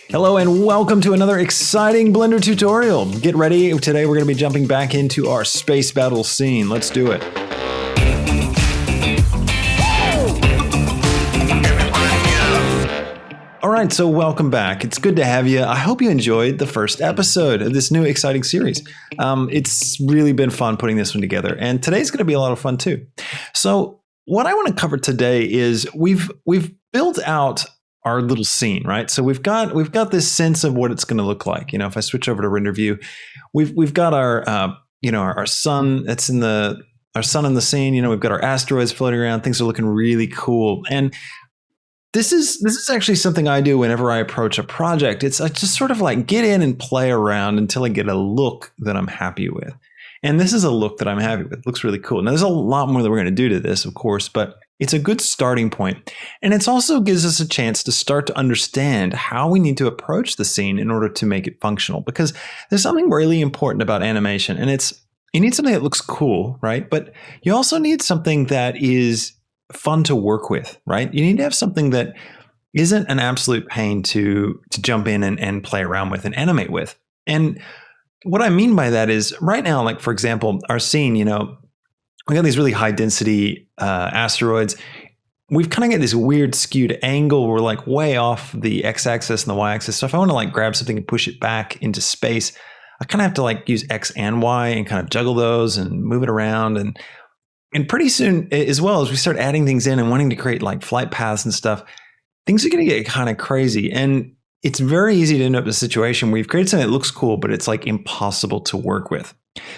Hello and welcome to another exciting Blender tutorial. Get ready, today we're going to be jumping back into our space battle scene. Let's do it. Alright, so welcome back. It's good to have you. I hope you enjoyed the first episode of this new exciting series. It's really been fun putting this one together, and today's going to be a lot of fun too. So what I want to cover today is we've built out our little scene, right? So we've got this sense of what it's going to look like. You know, if I switch over to render view, we've got our our sun that's in our sun in the scene. You know, we've got our asteroids floating around. Things are looking really cool, and this is actually something I do whenever I approach a project. I just sort of like get in and play around until I get a look that I'm happy with. And this is a look that I'm happy with. It looks really cool. Now, there's a lot more that we're going to do to this, of course, but it's a good starting point. And it also gives us a chance to start to understand how we need to approach the scene in order to make it functional. Because there's something really important about animation, and you need something that looks cool, right? But you also need something that is fun to work with, right? You need to have something that isn't an absolute pain to jump in and play around with and animate with. And what I mean by that is right now, like for example, our scene, we got these really high density asteroids. We've kind of got this weird skewed angle. We're like way off the x-axis and the y-axis. So if I want to like grab something and push it back into space, I kind of have to like use x and y and kind of juggle those and move it around. And pretty soon, as well as we start adding things in and wanting to create like flight paths and stuff, things are going to get kind of crazy. And it's very easy to end up in a situation where you've created something that looks cool, but it's like impossible to work with.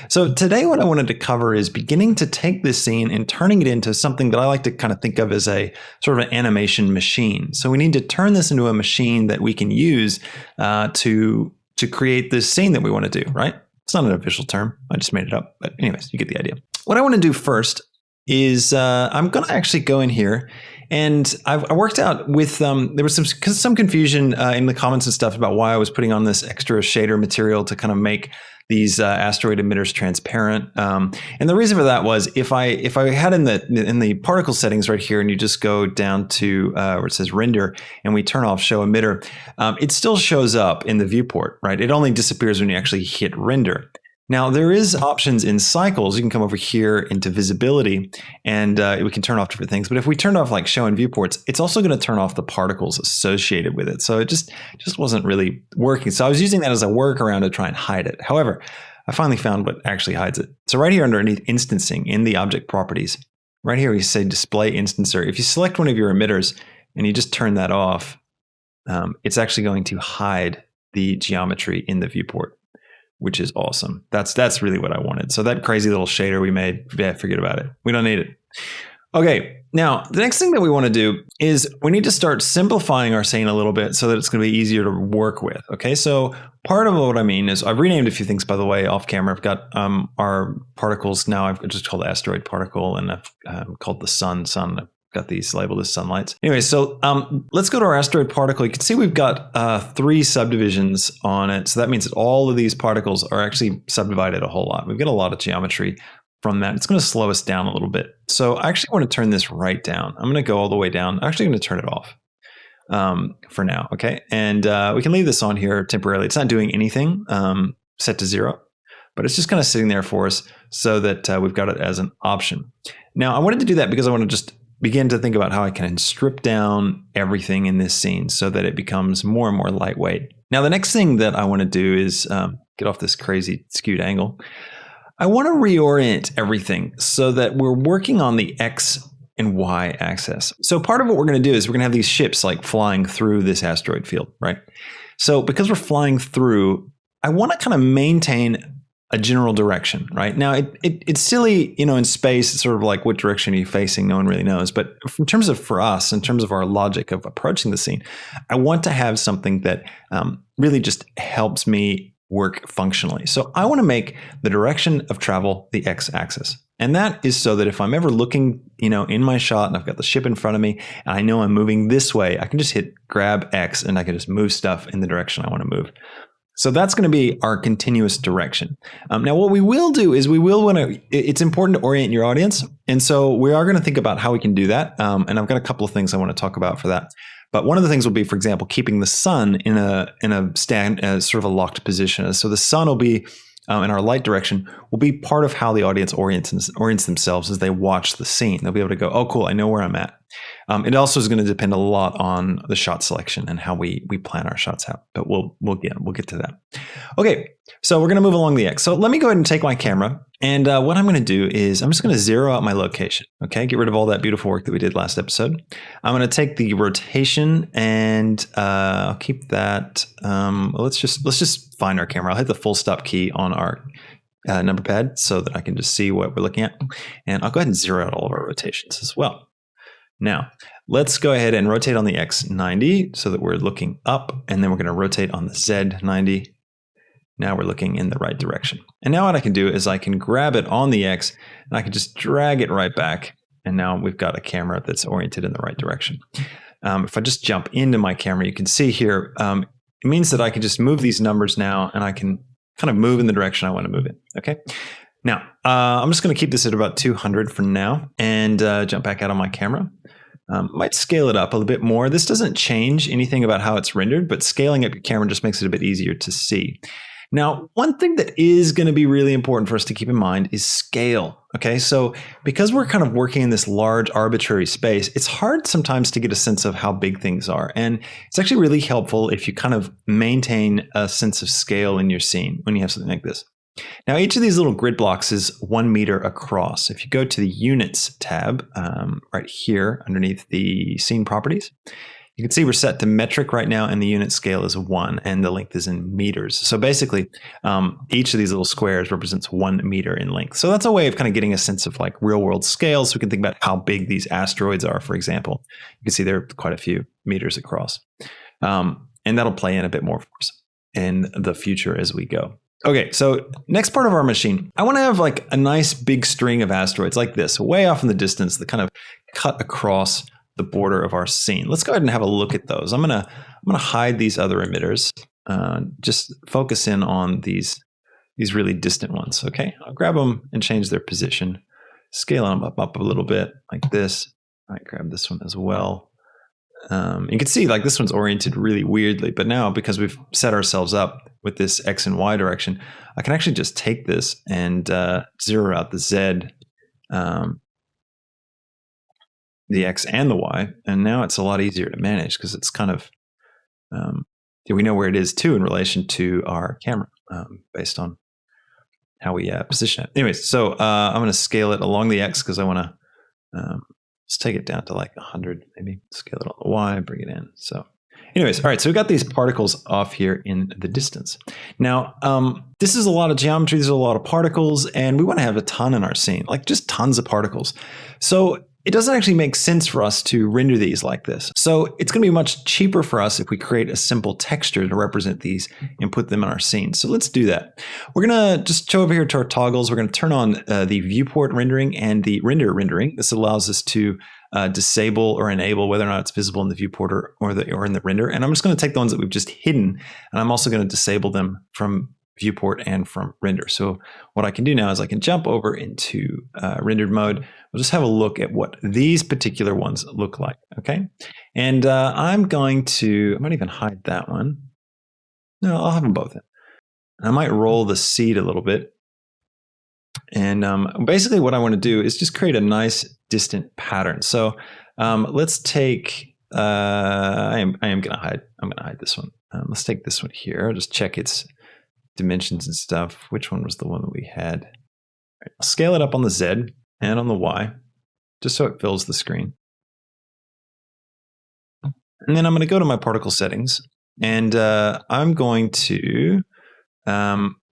So today what I wanted to cover is beginning to take this scene and turning it into something that I like to kind of think of as a sort of an animation machine. So we need to turn this into a machine that we can use to create this scene that we want to do, right? It's not an official term. I just made it up. But anyways, you get the idea. What I want to do first is I'm going to actually go in here, and I worked out with there was some confusion in the comments and stuff about why I was putting on this extra shader material to kind of make these asteroid emitters transparent. And the reason for that was if I had in the particle settings right here, and you just go down to where it says render, and we turn off show emitter, it still shows up in the viewport, right? It only disappears when you actually hit render. Now, there is options in cycles. You can come over here into visibility, and we can turn off different things. But if we turned off like show in viewports, it's also going to turn off the particles associated with it. So it just wasn't really working. So I was using that as a workaround to try and hide it. However, I finally found what actually hides it. So right here underneath instancing in the object properties, right here we say display instancer. If you select one of your emitters and you just turn that off, it's actually going to hide the geometry in the viewport, which is awesome. That's really what I wanted. So that crazy little shader we made, yeah, forget about it. We don't need it. Okay, now the next thing that we want to do is we need to start simplifying our scene a little bit so that it's going to be easier to work with. Okay, so part of what I mean is I've renamed a few things, by the way, off camera. I've got our particles now. I've just called asteroid particle, and I've called the sun. I've got these labeled as sunlights. Anyway, so let's go to our asteroid particle. You can see we've got 3 subdivisions on it. So that means that all of these particles are actually subdivided a whole lot. We've got a lot of geometry from that. It's going to slow us down a little bit. So I actually want to turn this right down. I'm going to go all the way down. I'm actually going to turn it off for now. Okay. And we can leave this on here temporarily. It's not doing anything, set to 0, but it's just kind of sitting there for us so that we've got it as an option. Now I wanted to do that because I want to just begin to think about how I can strip down everything in this scene so that it becomes more and more lightweight. Now, the next thing that I want to do is get off this crazy skewed angle. I want to reorient everything so that we're working on the X and Y axis. So part of what we're going to do is we're going to have these ships like flying through this asteroid field, right? So because we're flying through, I want to kind of maintain a general direction, right? Now, it's silly, in space, it's sort of like, what direction are you facing? No one really knows. But in terms of our logic of approaching the scene, I want to have something that really just helps me work functionally. So I want to make the direction of travel the x-axis. And that is so that if I'm ever looking, in my shot and I've got the ship in front of me and I know I'm moving this way, I can just hit grab X and I can just move stuff in the direction I want to move. So that's going to be our continuous direction. Now, what we will do is it's important to orient your audience. And so we are going to think about how we can do that. And I've got a couple of things I want to talk about for that. But one of the things will be, for example, keeping the sun in a sort of a locked position. So the sun will be in our light direction will be part of how the audience orients themselves as they watch the scene. They'll be able to go, oh, cool, I know where I'm at. It also is going to depend a lot on the shot selection and how we plan our shots out. But we'll get to that. Okay, so we're going to move along the X. So let me go ahead and take my camera. And what I'm going to do is I'm just going to zero out my location. Okay, get rid of all that beautiful work that we did last episode. I'm going to take the rotation and I'll keep that. Let's just find our camera. I'll hit the full stop key on our number pad so that I can just see what we're looking at. And I'll go ahead and zero out all of our rotations as well. Now, let's go ahead and rotate on the X 90 so that we're looking up, and then we're going to rotate on the Z 90. Now we're looking in the right direction. And now what I can do is I can grab it on the X and I can just drag it right back. And now we've got a camera that's oriented in the right direction. If I just jump into my camera, you can see here, it means that I can just move these numbers now and I can kind of move in the direction I want to move in. Okay. Now, I'm just going to keep this at about 200 for now and jump back out on my camera. Might scale it up a little bit more. This doesn't change anything about how it's rendered, but scaling up your camera just makes it a bit easier to see. Now, one thing that is going to be really important for us to keep in mind is scale. Okay, so because we're kind of working in this large arbitrary space, it's hard sometimes to get a sense of how big things are. And it's actually really helpful if you kind of maintain a sense of scale in your scene when you have something like this. Now, each of these little grid blocks is 1 meter across. If you go to the Units tab right here underneath the Scene Properties, you can see we're set to metric right now, and the unit scale is 1, and the length is in meters. So basically, each of these little squares represents 1 meter in length. So that's a way of kind of getting a sense of like real-world scale, so we can think about how big these asteroids are, for example. You can see they're quite a few meters across. And that'll play in a bit more for us in the future as we go. Okay, so next part of our machine, I want to have like a nice big string of asteroids like this, way off in the distance that kind of cut across the border of our scene. Let's go ahead and have a look at those. I'm gonna hide these other emitters. Just focus in on these really distant ones. Okay, I'll grab them and change their position, scale them up a little bit like this. I might grab this one as well. You can see like this one's oriented really weirdly, but now because we've set ourselves up with this X and Y direction, I can actually just take this and zero out the Z, the X and the Y, and now it's a lot easier to manage because it's kind of, we know where it is too in relation to our camera based on how we position it. Anyways, so I'm going to scale it along the X because I want to, let's take it down to like 100, maybe scale it on the Y, bring it in. So anyways, all right, so we've got these particles off here in the distance. Now, this is a lot of geometry, there's a lot of particles, and we want to have a ton in our scene, like just tons of particles. So it doesn't actually make sense for us to render these like this. So it's going to be much cheaper for us if we create a simple texture to represent these and put them in our scene. So let's do that. We're going to just go over here to our toggles. We're going to turn on the viewport rendering and the render rendering. This allows us to disable or enable whether or not it's visible in the viewport or in the render. And I'm just going to take the ones that we've just hidden, and I'm also going to disable them from viewport and from render. So what I can do now is I can jump over into rendered mode. We'll just have a look at what these particular ones look like. Okay. And I might even hide that one. No, I'll have them both in. I might roll the seed a little bit. And basically what I want to do is just create a nice distant pattern. So let's take, I'm going to hide this one. Let's take this one here. I'll just check its dimensions and stuff. Which one was the one that we had? Right, I'll scale it up on the Z and on the Y, just so it fills the screen. And then I'm going to go to my particle settings, and I'm going to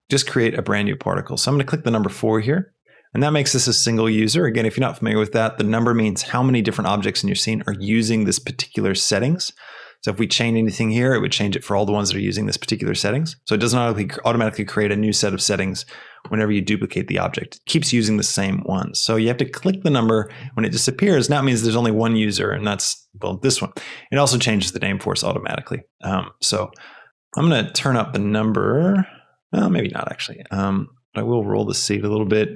just create a brand new particle. So I'm going to click the number 4 here, and that makes this a single user. Again, if you're not familiar with that, the number means how many different objects in your scene are using this particular settings. So if we change anything here, it would change it for all the ones that are using this particular settings. So it doesn't automatically create a new set of settings whenever you duplicate the object. It keeps using the same ones. So you have to click the number when it disappears. Now it means there's only one user, and that's, well, this one. It also changes the name for us automatically. So I'm going to turn up the number. Well, maybe not actually. I will roll the seed a little bit.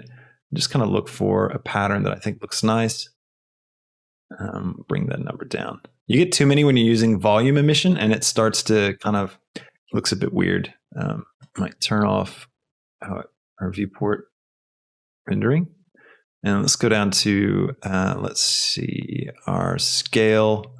Just kind of look for a pattern that I think looks nice. Bring that number down. You get too many when you're using volume emission, and it starts to kind of looks a bit weird. Might turn off our viewport rendering. And let's go down to, let's see, our scale.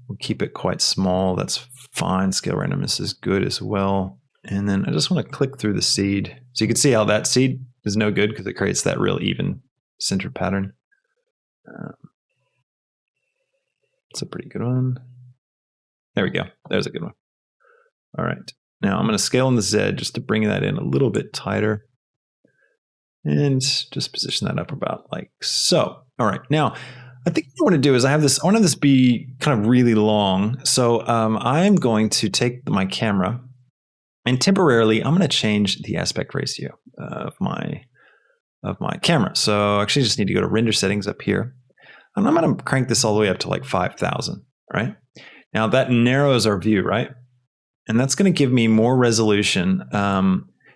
We'll keep it quite small. That's fine. Scale randomness is good as well. And then I just want to click through the seed. So you can see how that seed is no good because it creates that real even center pattern. It's a pretty good one. There we go. There's a good one. All right. Now I'm going to scale on the Z just to bring that in a little bit tighter. And just position that up about like so. All right. Now, I think what I want to do is I want this be kind of really long. So I'm going to take my camera and temporarily I'm going to change the aspect ratio of my camera. So I actually just need to go to render settings up here. And I'm going to crank this all the way up to like 5,000, right? Now that narrows our view, right? And that's going to give me more resolution.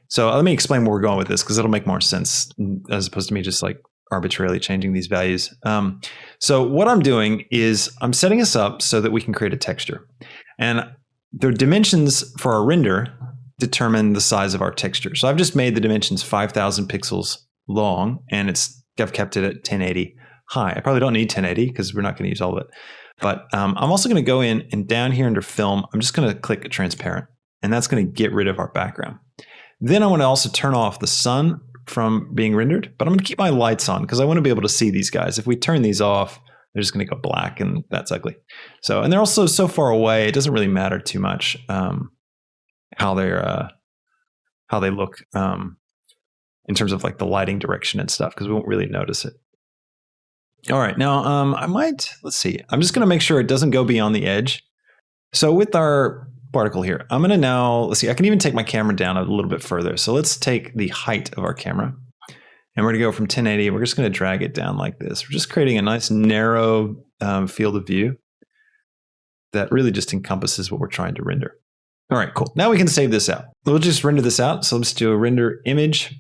So let me explain where we're going with this because it'll make more sense as opposed to me just like arbitrarily changing these values. So what I'm doing is I'm setting us up so that we can create a texture. And the dimensions for our render determine the size of our texture. So I've just made the dimensions 5,000 pixels long and I've kept it at 1080 high. I probably don't need 1080 because we're not going to use all of it. But I'm also going to go in and down here under film, I'm just going to click a transparent and that's going to get rid of our background. Then I want to also turn off the sun from being rendered, but I'm going to keep my lights on because I want to be able to see these guys. If we turn these off, they're just going to go black and that's ugly. So, and they're also so far away, it doesn't really matter too much how they look in terms of like the lighting direction and stuff because we won't really notice it. All right, now let's see. I'm just going to make sure it doesn't go beyond the edge. So with our particle here, I'm going to now, let's see, I can even take my camera down a little bit further. So let's take the height of our camera and we're going to go from 1080. We're just going to drag it down like this. We're just creating a nice narrow field of view that really just encompasses what we're trying to render. All right, cool. Now we can save this out. We'll just render this out. So let's do a render image.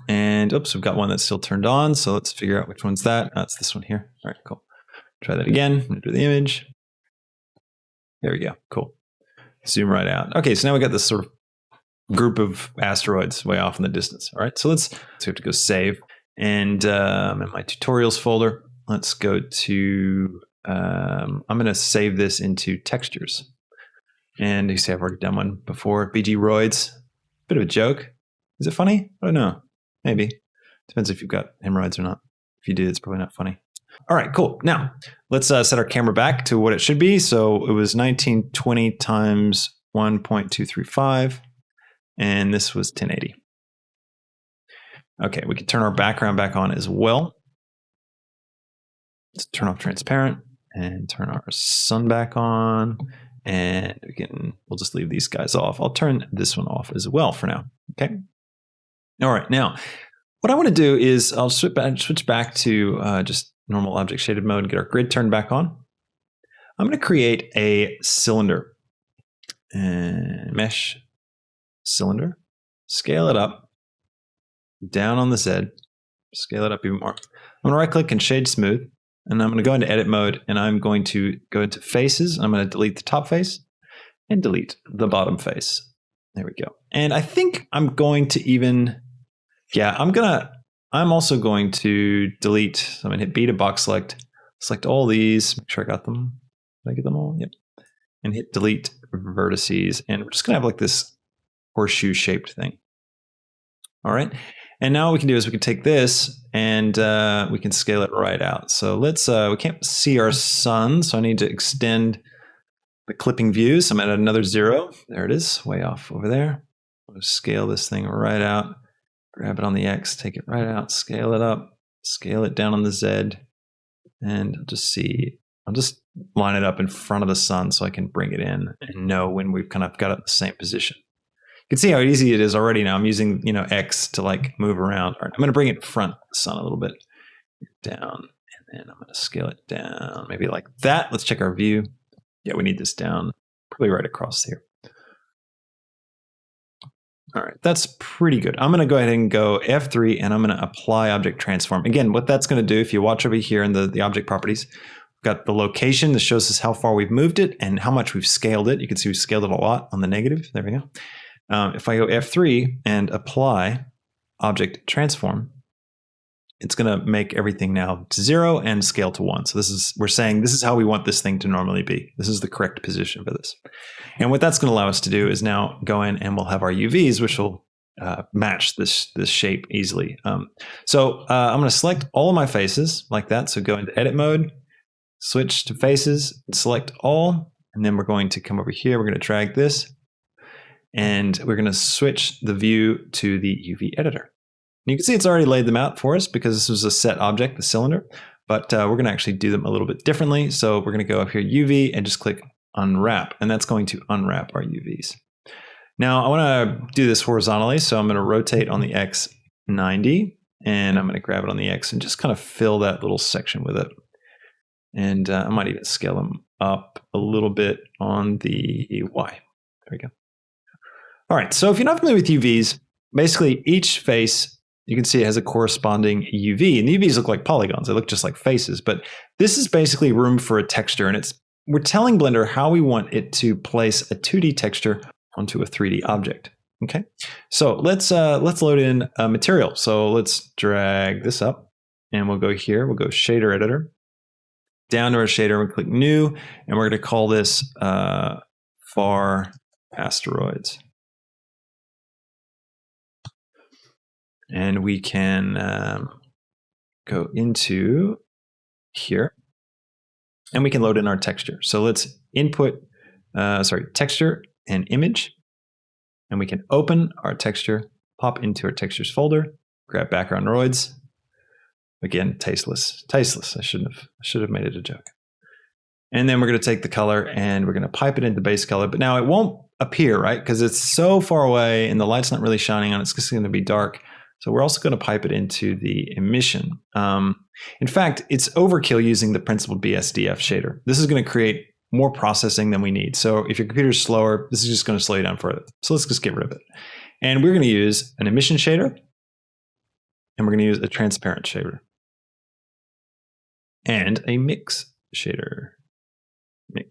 And oops, we've got one that's still turned on. So let's figure out which one's that. That's this one here. All right, cool. Try that again. Render the image. There we go. Cool. Zoom right out. Okay, so now we got this sort of group of asteroids way off in the distance. All right, so we have to go save. And in my tutorials folder, let's go to, I'm going to save this into textures. And you see I've already done one before. BG roids. Bit of a joke. Is it funny? I don't know. Maybe. Depends if you've got hemorrhoids or not. If you do, it's probably not funny. All right, cool. Now, let's set our camera back to what it should be. So it was 1920 times 1.235, and this was 1080. Okay, we can turn our background back on as well. Let's turn off transparent and turn our sun back on, and we'll just leave these guys off. I'll turn this one off as well for now. Okay. All right, now what I want to do is I'll switch back to just normal object shaded mode and get our grid turned back on. I'm going to create a cylinder and mesh cylinder, scale it up down on the Z, scale it up even more. I'm going to right click and shade smooth, and I'm going to go into edit mode and I'm going to go into faces. I'm going to delete the top face and delete the bottom face. There we go. And I think I'm going to even, I'm also going to delete, so I'm going to hit B to box select all these, make sure I got them. Did I get them all? Yep. And hit delete vertices. And we're just going to have like this horseshoe shaped thing. All right. And now what we can do is we can take this and we can scale it right out. So let's, we can't see our sun, so I need to extend the clipping view. So I'm at another 0. There it is, way off over there. I'll just scale this thing right out. Grab it on the X, take it right out, scale it up, scale it down on the Z, and I'll just line it up in front of the sun so I can bring it in and know when we've kind of got it in the same position. You can see how easy it is already now. I'm using, X to like move around. All right, I'm going to bring it in front of the sun a little bit down, and then I'm going to scale it down, maybe like that. Let's check our view. Yeah, we need this down, probably right across here. All right, that's pretty good. I'm going to go ahead and go F3, and I'm going to apply object transform. Again, what that's going to do, if you watch over here in the object properties, we've got the location. This shows us how far we've moved it and how much we've scaled it. You can see we've scaled it a lot on the negative. There we go. If I go F3 and apply object transform, it's going to make everything now to 0 and scale to 1. So we're saying this is how we want this thing to normally be. This is the correct position for this. And what that's going to allow us to do is now go in and we'll have our UVs, which will match this shape easily. So I'm going to select all of my faces like that. So go into edit mode, switch to faces, select all, and then we're going to come over here. We're going to drag this, and we're going to switch the view to the UV editor. And you can see it's already laid them out for us because this was a set object, the cylinder, but we're going to actually do them a little bit differently. So we're going to go up here, UV, and just click unwrap, and that's going to unwrap our UVs. Now I want to do this horizontally, so I'm going to rotate on the X 90, and I'm going to grab it on the X and just kind of fill that little section with it. And I might even scale them up a little bit on the Y. There we go. All right, so if you're not familiar with UVs, basically each face, you can see it has a corresponding UV, and the UVs look like polygons. They look just like faces, but this is basically room for a texture, and we're telling Blender how we want it to place a 2D texture onto a 3D object. Okay, so let's load in a material. So let's drag this up, and we'll go here. We'll go shader editor, down to our shader. We'll click new, and we're going to call this far asteroids. And we can go into here, and we can load in our texture. So let's input, texture and image, and we can open our texture, pop into our textures folder, grab background roids. Again, tasteless. I should have made it a joke. And then we're going to take the color and we're going to pipe it into base color. But now it won't appear, right? Because it's so far away and the light's not really shining on it. It's just going to be dark. So we're also going to pipe it into the emission. In fact, it's overkill using the principled BSDF shader. This is going to create more processing than we need. So if your computer's slower, this is just going to slow you down further. So let's just get rid of it. And we're going to use an emission shader, and we're going to use a transparent shader, and a mix shader. Where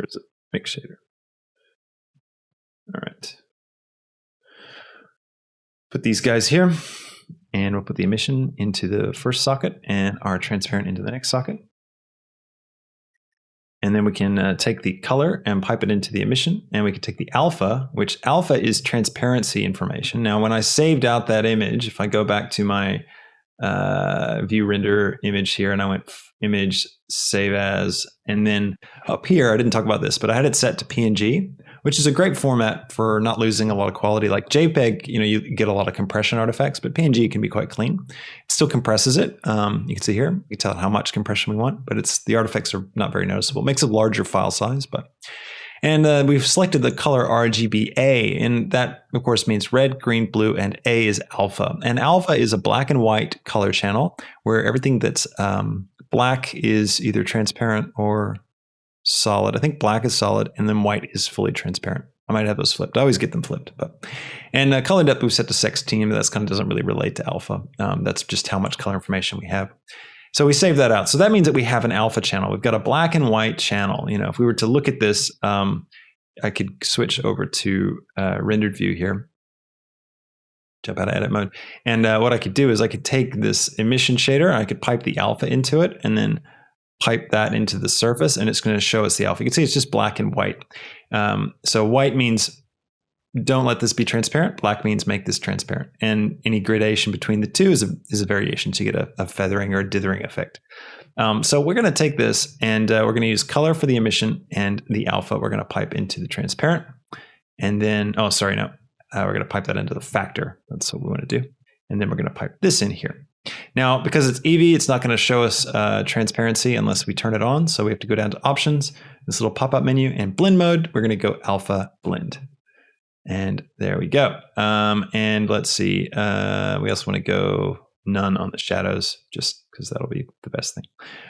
is it? Mix shader. All right. Put these guys here, and we'll put the emission into the first socket and our transparent into the next socket. And then we can take the color and pipe it into the emission, and we can take the alpha, which alpha is transparency information. Now, when I saved out that image, if I go back to my view render image here, and I went image, save as, and then up here, I didn't talk about this, but I had it set to PNG, which is a great format for not losing a lot of quality. Like JPEG, you get a lot of compression artifacts, but PNG can be quite clean. It still compresses it. You can see here, we can tell how much compression we want, but the artifacts are not very noticeable. It makes a larger file size, and we've selected the color RGBA, and that of course means red, green, blue, and A is alpha. And alpha is a black and white color channel where everything that's black is either transparent or solid. I think black is solid, and then white is fully transparent. I might have those flipped. I always get them flipped. And color depth we've set to 16, but that kind of doesn't really relate to alpha. That's just how much color information we have. So we save that out. So that means that we have an alpha channel. We've got a black and white channel. If we were to look at this, I could switch over to rendered view here. Jump out of edit mode. And what I could do is I could take this emission shader, I could pipe the alpha into it, and then pipe that into the surface, and it's going to show us the alpha. You can see it's just black and white. So white means don't let this be transparent. Black means make this transparent. And any gradation between the two is a variation. So you get a feathering or a dithering effect. So we're going to take this, and we're going to use color for the emission, and the alpha we're going to pipe into the transparent. And then, we're going to pipe that into the factor. That's what we want to do. And then we're going to pipe this in here. Now, because it's Eevee, it's not going to show us transparency unless we turn it on. So we have to go down to options, this little pop-up menu, and blend mode. We're going to go alpha blend. And there we go. And let's see. We also want to go none on the shadows, just because that'll be the best thing.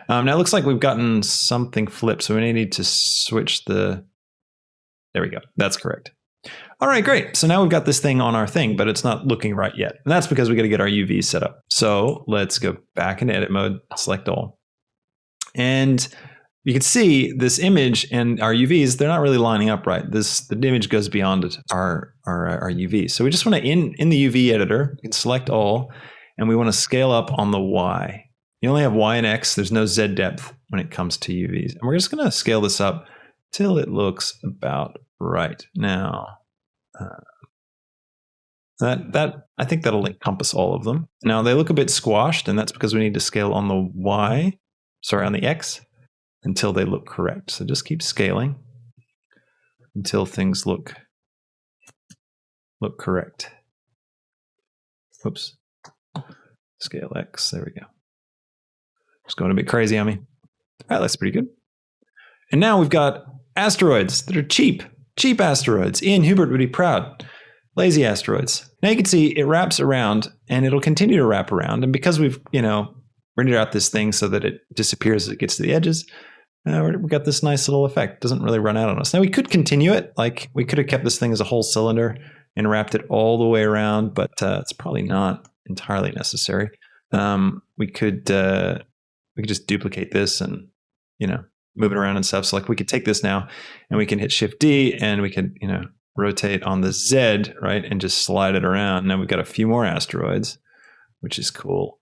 Now it looks like we've gotten something flipped. So we need to switch there we go. That's correct. All right, great. So now we've got this thing on our thing, but it's not looking right yet. And that's because we got to get our UVs set up. So let's go back into edit mode, select all. And you can see this image and our UVs, they're not really lining up right. The image goes beyond our UV. So we just want to, in the UV editor, you can select all, and we want to scale up on the Y. You only have Y and X. There's no Z depth when it comes to UVs. And we're just going to scale this up till it looks about right. Now, that I think that'll encompass all of them. Now they look a bit squashed, and that's because we need to scale on the Y, on the X, until they look correct. So just keep scaling until things look correct. Oops. Scale X. There we go. Just going a bit crazy on me. That looks pretty good. And now we've got asteroids that are cheap. Cheap asteroids. Ian Hubert would be proud. Lazy asteroids. Now you can see it wraps around, and it'll continue to wrap around. And because we've, rendered out this thing so that it disappears as it gets to the edges, we've got this nice little effect. It doesn't really run out on us. Now we could continue it. Like we could have kept this thing as a whole cylinder and wrapped it all the way around, but it's probably not entirely necessary. We could just duplicate this and, move it around and stuff. So like we could take this now and we can hit Shift D and we could, rotate on the Z, right? And just slide it around. Now we've got a few more asteroids, which is cool.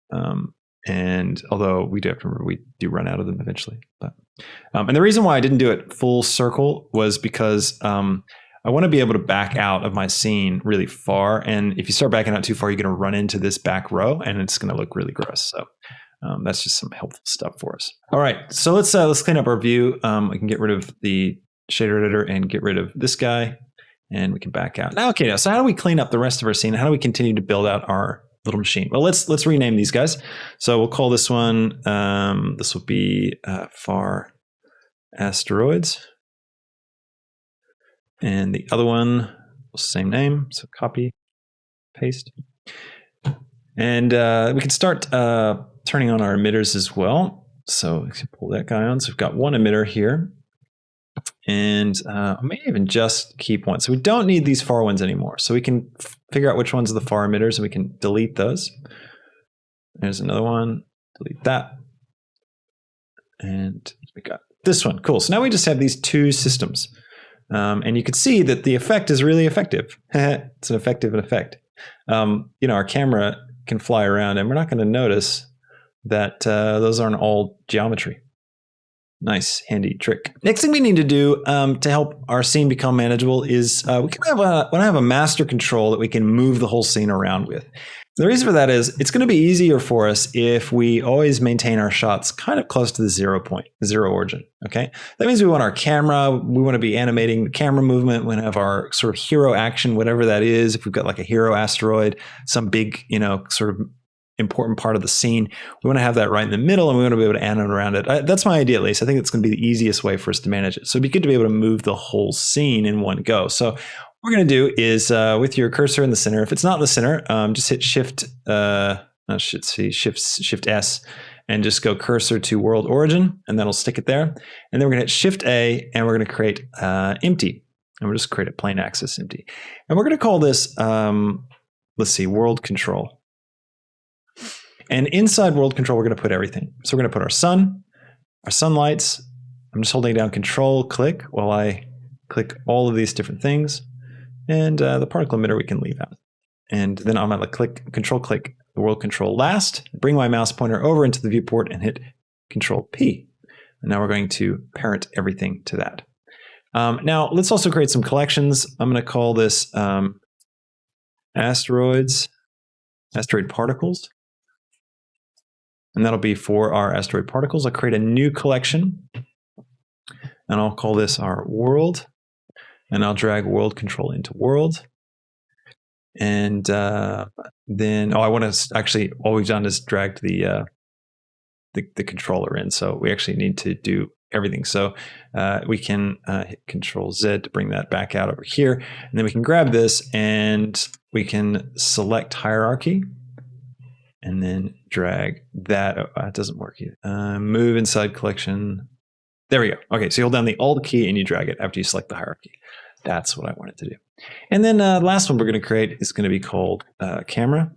And although we do run out of them eventually. But, and the reason why I didn't do it full circle was because I want to be able to back out of my scene really far. And if you start backing out too far, you're going to run into this back row and it's going to look really gross. So that's just some helpful stuff for us. All right, so let's clean up our view. We can get rid of the shader editor and get rid of this guy, and we can back out. Now, okay, so how do we clean up the rest of our scene? How do we continue to build out our little machine? Well, let's rename these guys. So we'll call this one, this will be far asteroids. And the other one, same name, so copy, paste. And we can start turning on our emitters as well. So we can pull that guy on. So we've got one emitter here. And I may even just keep one. So we don't need these far ones anymore. So we can figure out which ones are the far emitters and we can delete those. There's another one, delete that. And we got this one, cool. So now we just have these two systems. And you can see that the effect is really effective. It's an effective effect. Our camera can fly around and we're not going to notice that those aren't all geometry. Nice, handy trick. Next thing we need to do to help our scene become manageable is we can have a master control that we can move the whole scene around with. The reason for that is it's going to be easier for us if we always maintain our shots kind of close to the 0 point, the zero origin. Okay, that means we want our camera, we want to be animating the camera movement. We want to have our sort of hero action, whatever that is. If we've got like a hero asteroid, some big, sort of important part of the scene, we want to have that right in the middle and we want to be able to animate around it. That's my idea, at least. I think it's going to be the easiest way for us to manage it. So it'd be good to be able to move the whole scene in one go. So what we're going to do is with your cursor in the center, if it's not in the center, just hit Shift S and just go cursor to world origin, and that'll stick it there. And then we're going to hit Shift A and we're going to create empty. And we'll just create a plain axis empty. And we're going to call this, let's see, world control. And inside world control, we're going to put everything. So we're going to put our sun, our sunlights. I'm just holding down Control click while I click all of these different things. And the particle emitter we can leave out. And then I'm going to Control click the world control last, bring my mouse pointer over into the viewport and hit Control P. And now we're going to parent everything to that. Now let's also create some collections. I'm going to call this asteroid particles. And that'll be for our asteroid particles. I'll create a new collection and I'll call this our world. And I'll drag world control into world. And then, I want to actually, all we've done is dragged the controller in. So we actually need to do everything. So we can hit Control Z to bring that back out over here. And then we can grab this and we can select hierarchy. And then drag that. Oh, it doesn't work either. Move inside collection. There we go. Okay, so you hold down the Alt key and you drag it after you select the hierarchy. That's what I wanted to do. And then the last one we're going to create is going to be called camera.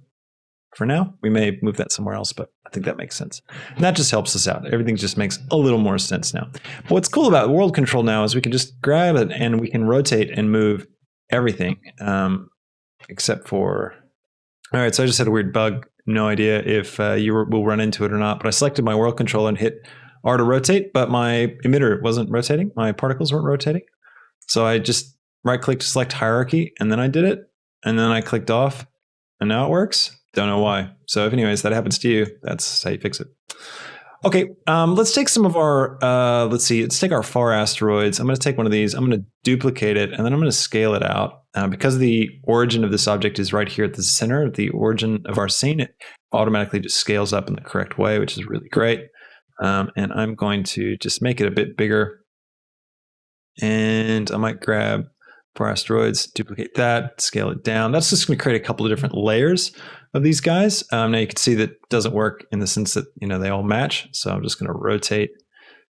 For now, we may move that somewhere else, but I think that makes sense. And that just helps us out. Everything just makes a little more sense now. But what's cool about world control now is we can just grab it and we can rotate and move everything, except for... All right, so I just had a weird bug. No idea if will run into it or not, but I selected my world controller and hit R to rotate, but my emitter wasn't rotating. My particles weren't rotating. So I just right-clicked to select hierarchy, and then I did it, and then I clicked off, and now it works. Don't know why. So if anyways, that happens to you, that's how you fix it. Okay, let's take some of our, let's take our far asteroids. I'm going to take one of these, I'm going to duplicate it, and then I'm going to scale it out. Because the origin of this object is right here at the center of the origin of our scene, it automatically just scales up in the correct way, which is really great. And I'm going to just make it a bit bigger. And I might grab far asteroids, duplicate that, scale it down. That's just going to create a couple of different layers of these guys. Now you can see that it doesn't work in the sense that, they all match. So I'm just going to rotate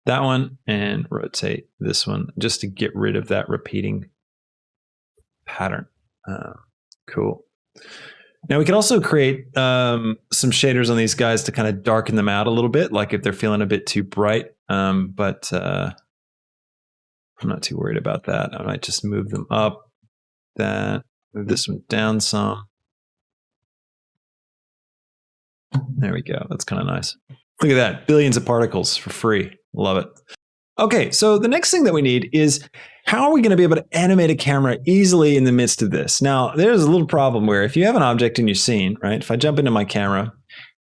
that one and rotate this one just to get rid of that repeating pattern. Cool. Now we can also create some shaders on these guys to kind of darken them out a little bit, like if they're feeling a bit too bright. But I'm not too worried about that. I might just move them up, move this one down some. There we go. That's kind of nice. Look at that. Billions of particles for free. Love it. Okay, so the next thing that we need is how are we going to be able to animate a camera easily in the midst of this? Now, there's a little problem where if you have an object in your scene, right? If I jump into my camera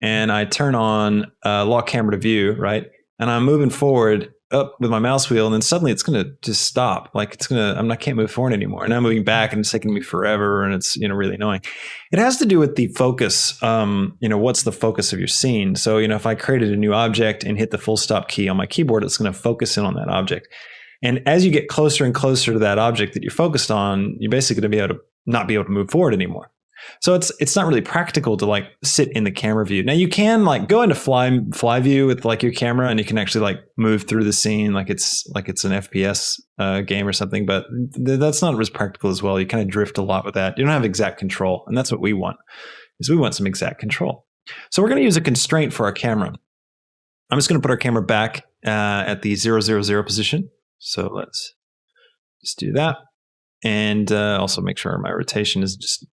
and I turn on lock camera to view, right? And I'm moving forward up with my mouse wheel, and then suddenly it's going to just stop. Like I can't move forward anymore. And I'm moving back and it's taking me forever, and it's, really annoying. It has to do with the focus. What's the focus of your scene? So, if I created a new object and hit the full stop key on my keyboard, it's going to focus in on that object. And as you get closer and closer to that object that you're focused on, you're basically going to not be able to move forward anymore. So it's not really practical to sit in the camera view. Now you can go into fly view with your camera, and you can actually move through the scene like it's an FPS game or something. But that's not as practical as well. You kind of drift a lot with that. You don't have exact control, and that's what we want. We want some exact control. So we're going to use a constraint for our camera. I'm just going to put our camera back at the 000 position. So let's just do that, and also make sure my rotation is just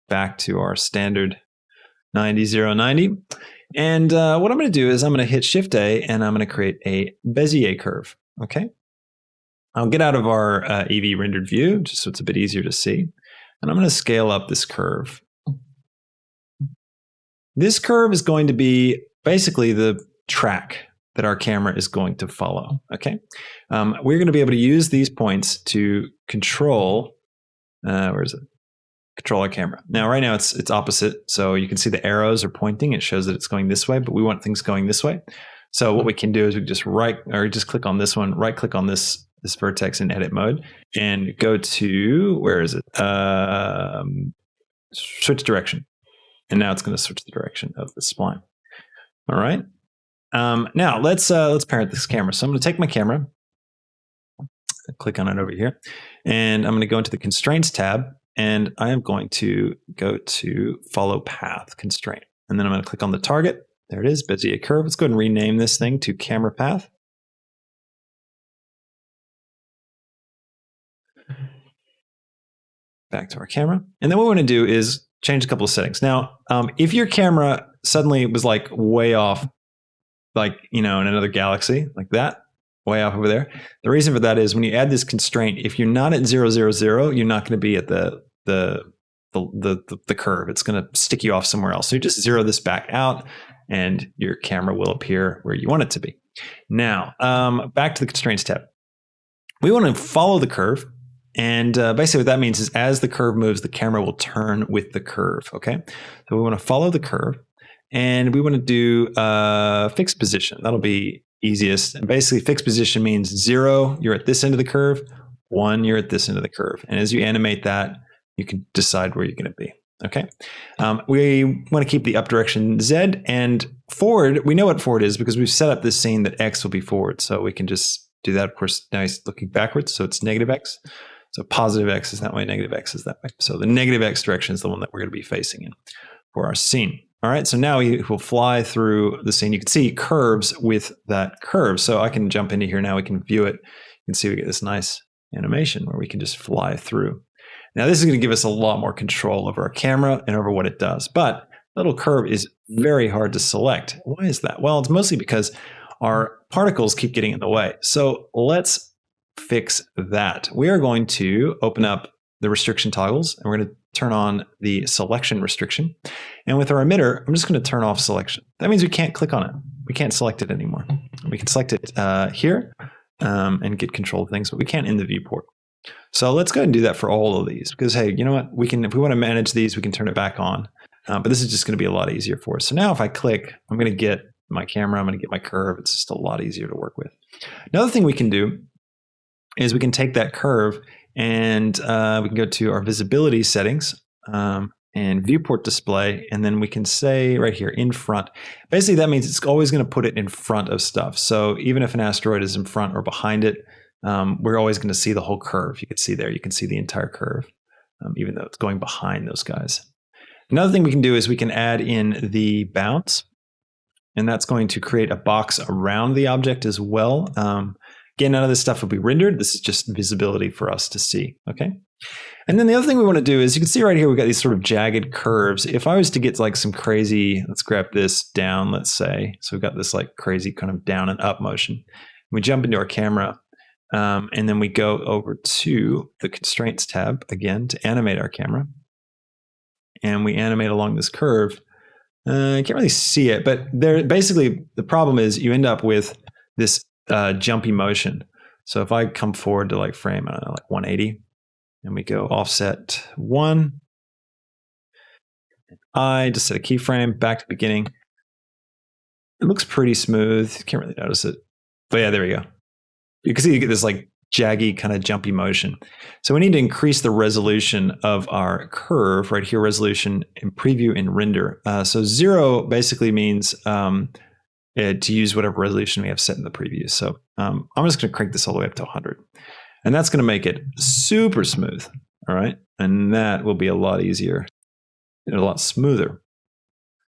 back to our standard 90-0-90. And what I'm going to do is I'm going to hit Shift A, and I'm going to create a Bezier curve. Okay. I'll get out of our EV rendered view just so it's a bit easier to see. And I'm going to scale up this curve. This curve is going to be basically the track that our camera is going to follow. Okay. We're going to be able to use these points to control, where is it? Control our camera. Now, right now it's opposite. So you can see the arrows are pointing. It shows that it's going this way, but we want things going this way. So what we can do is we just click on this one, right click on this vertex in edit mode, and go to, where is it? Switch direction. And now it's going to switch the direction of the spline. All right. Now let's parent this camera. So I'm going to take my camera, click on it over here, and I'm going to go into the constraints tab. And I am going to go to follow path constraint. And then I'm going to click on the target. There it is, Bezier curve. Let's go ahead and rename this thing to camera path. Back to our camera. And then what we want to do is change a couple of settings. Now, if your camera suddenly was way off, in another galaxy like that, way off over there. The reason for that is when you add this constraint, if you're not at 000, you're not going to be at the curve. It's going to stick you off somewhere else. So you just zero this back out, and your camera will appear where you want it to be. Now, back to the constraints tab. We want to follow the curve. And basically what that means is as the curve moves, the camera will turn with the curve. Okay. So we want to follow the curve, and we want to do fixed position. That'll be easiest. And basically fixed position means 0, you're at this end of the curve, 1, you're at this end of the curve. And as you animate that, you can decide where you're going to be. Okay. We want to keep the up direction Z, and forward. We know what forward is because we've set up this scene that X will be forward. So we can just do that. Of course, now he's looking backwards. So it's negative X. So positive X is that way, negative X is that way. So the negative X direction is the one that we're going to be facing in for our scene. All right, so now we will fly through the scene. You can see curves with that curve. So I can jump into here now. We can view it. You can see we get this nice animation where we can just fly through. Now this is going to give us a lot more control over our camera and over what it does. But little curve is very hard to select. Why is that? Well, it's mostly because our particles keep getting in the way. So let's fix that. We are going to open up the restriction toggles and we're going to turn on the selection restriction. And with our emitter, I'm just going to turn off selection. That means we can't click on it. We can't select it anymore. We can select it here and get control of things, but we can't in the viewport. So let's go ahead and do that for all of these because, hey, you know what? We can, if we want to manage these, we can turn it back on. But this is just going to be a lot easier for us. So now if I click, I'm going to get my camera, I'm going to get my curve. It's just a lot easier to work with. Another thing we can do is we can take that curve and we can go to our visibility settings and viewport display. And then we can say right here in front. Basically, that means it's always going to put it in front of stuff. So even if an asteroid is in front or behind it, we're always going to see the whole curve. You can see there, you can see the entire curve, even though it's going behind those guys. Another thing we can do is we can add in the bounce, and that's going to create a box around the object as well. Again, none of this stuff will be rendered. This is just visibility for us to see, okay? And then the other thing we want to do is you can see right here, we've got these sort of jagged curves. If I was to get like some crazy, let's grab this down, let's say. So we've got this like crazy kind of down and up motion. We jump into our camera and then we go over to the constraints tab again to animate our camera. And we animate along this curve. You can't really see it, but there basically the problem is you end up with this jumpy motion. So if I come forward to like frame, I don't know, like 180, and we go offset 1, I just set a keyframe back to beginning. It looks pretty smooth. Can't really notice it, but yeah, there we go. You can see you get this like jaggy kind of jumpy motion. So we need to increase the resolution of our curve right here, resolution in preview and render. So 0 basically means to use whatever resolution we have set in the preview. So I'm just going to crank this all the way up to 100. And that's going to make it super smooth. All right. And that will be a lot easier and a lot smoother.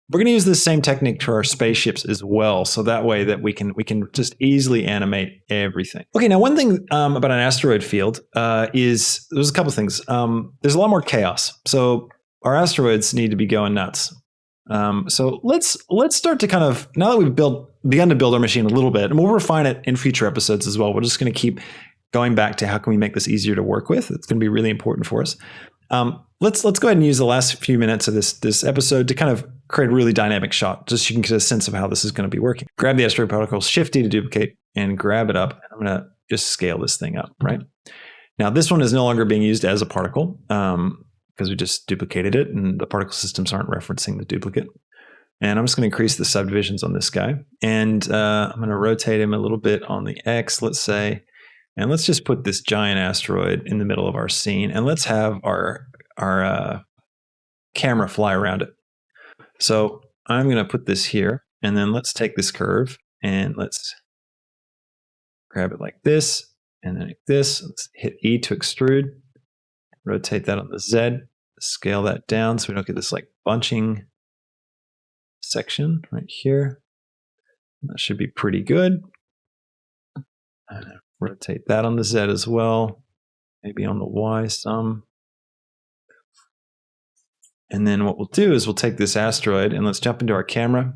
We're going to use this same technique for our spaceships as well. So that way that we can just easily animate everything. Okay. Now, one thing about an asteroid field is there's a couple of things. There's a lot more chaos. So our asteroids need to be going nuts. So let's start to kind of, now that we've begun to build our machine a little bit, and we'll refine it in future episodes as well. We're just going to keep going back to how can we make this easier to work with. It's going to be really important for us. Let's go ahead and use the last few minutes of this episode to kind of create a really dynamic shot, just so you can get a sense of how this is going to be working. Grab the asteroid particle, Shift D to duplicate, and grab it up. I'm going to just scale this thing up, right? Now, this one is no longer being used as a particle because we just duplicated it, and the particle systems aren't referencing the duplicate. And I'm just going to increase the subdivisions on this guy. And I'm going to rotate him a little bit on the X, let's say. And let's just put this giant asteroid in the middle of our scene. And let's have our camera fly around it. So I'm going to put this here. And then let's take this curve and let's grab it like this. And then like this. Let's hit E to extrude. Rotate that on the Z. Scale that down so we don't get this like bunching section right here. That should be pretty good. Rotate that on the Z as well. Maybe on the Y some. And then what we'll do is we'll take this asteroid and let's jump into our camera.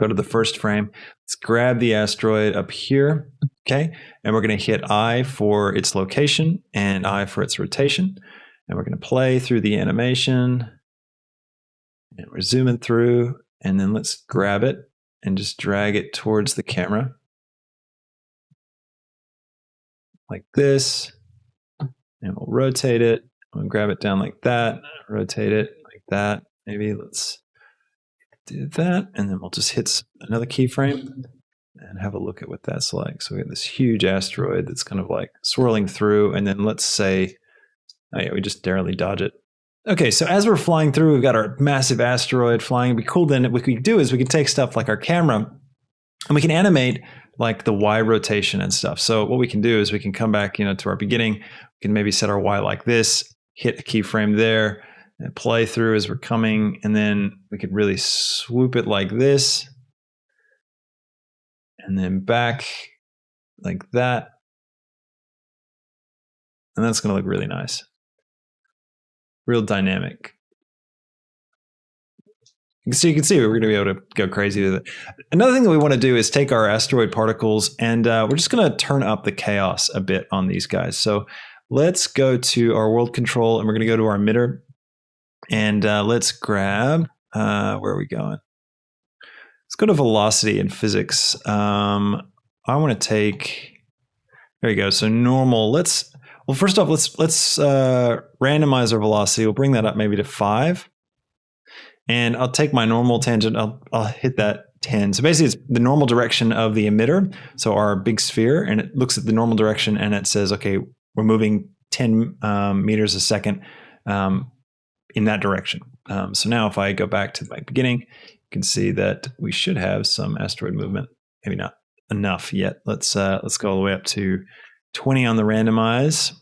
Go to the first frame. Let's grab the asteroid up here. Okay. And we're going to hit I for its location and I for its rotation. And we're going to play through the animation. And we're zooming through. And then let's grab it and just drag it towards the camera. Like this. And we'll rotate it. We'll grab it down like that. Rotate it like that. Maybe let's do that. And then we'll just hit another keyframe and have a look at what that's like. So we have this huge asteroid that's kind of like swirling through. And then let's say, oh yeah, we just narrowly dodge it. Okay, so as we're flying through, we've got our massive asteroid flying. It'd be cool then what we can do is we can take stuff like our camera and we can animate like the Y rotation and stuff. So what we can do is we can come back, to our beginning, we can maybe set our Y like this, hit a keyframe there, and play through as we're coming. And then we could really swoop it like this. And then back like that. And that's going to look really nice. Real dynamic. So you can see we're going to be able to go crazy with it. Another thing that we want to do is take our asteroid particles and we're just going to turn up the chaos a bit on these guys. So let's go to our world control and we're going to go to our emitter. And let's grab, where are we going? Let's go to velocity and physics. I want to take, there you go. So normal, well, first off, let's randomize our velocity. We'll bring that up maybe to 5. And I'll take my normal tangent. I'll hit that 10. So basically it's the normal direction of the emitter. So our big sphere, and it looks at the normal direction and it says, okay, we're moving 10 meters a second in that direction. So now if I go back to my beginning, you can see that we should have some asteroid movement. Maybe not enough yet. Let's go all the way up to 20 on the randomize.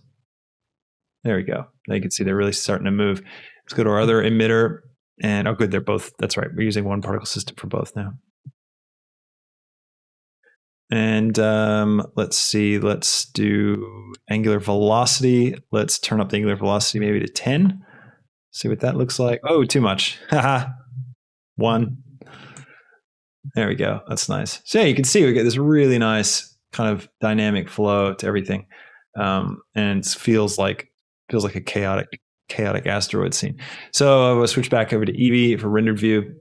There we go. Now you can see they're really starting to move. Let's go to our other emitter. And oh, good, they're both, that's right. We're using one particle system for both now. And let's see, let's do angular velocity. Let's turn up the angular velocity maybe to 10. See what that looks like. Oh, too much. Haha. 1. There we go. That's nice. So yeah, you can see we get this really nice kind of dynamic flow to everything. And it feels like a chaotic asteroid scene. So I'll switch back over to Eevee for rendered view.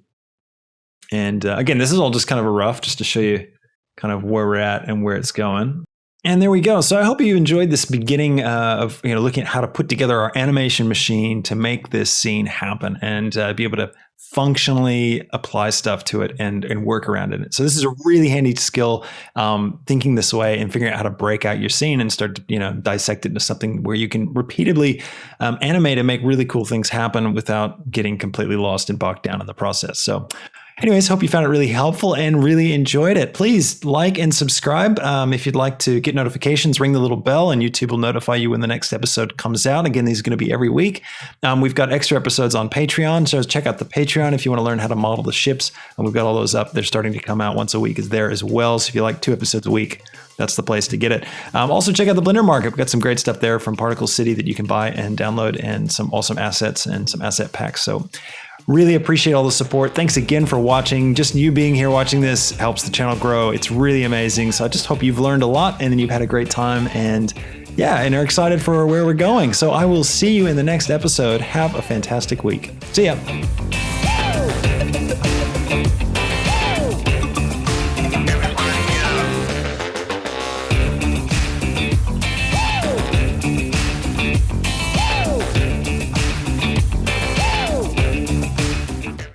And again, this is all just kind of a rough, just to show you kind of where we're at and where it's going. And there we go. So I hope you enjoyed this beginning of looking at how to put together our animation machine to make this scene happen and be able to functionally apply stuff to it and work around it. So this is a really handy skill, thinking this way and figuring out how to break out your scene and start to dissect it into something where you can repeatedly animate and make really cool things happen without getting completely lost and bogged down in the process. So anyways, hope you found it really helpful and really enjoyed it. Please like and subscribe. If you'd like to get notifications, ring the little bell and YouTube will notify you when the next episode comes out. Again, these are going to be every week. We've got extra episodes on Patreon. So check out the Patreon if you want to learn how to model the ships. And we've got all those up. They're starting to come out once a week is there as well. So if you like 2 episodes a week, that's the place to get it. Also check out the Blender Market. We've got some great stuff there from Particle City that you can buy and download and some awesome assets and some asset packs. So really appreciate all the support. Thanks again for watching. Just you being here watching this helps the channel grow. It's really amazing. So I just hope you've learned a lot and you've had a great time and are excited for where we're going. So I will see you in the next episode. Have a fantastic week. See ya.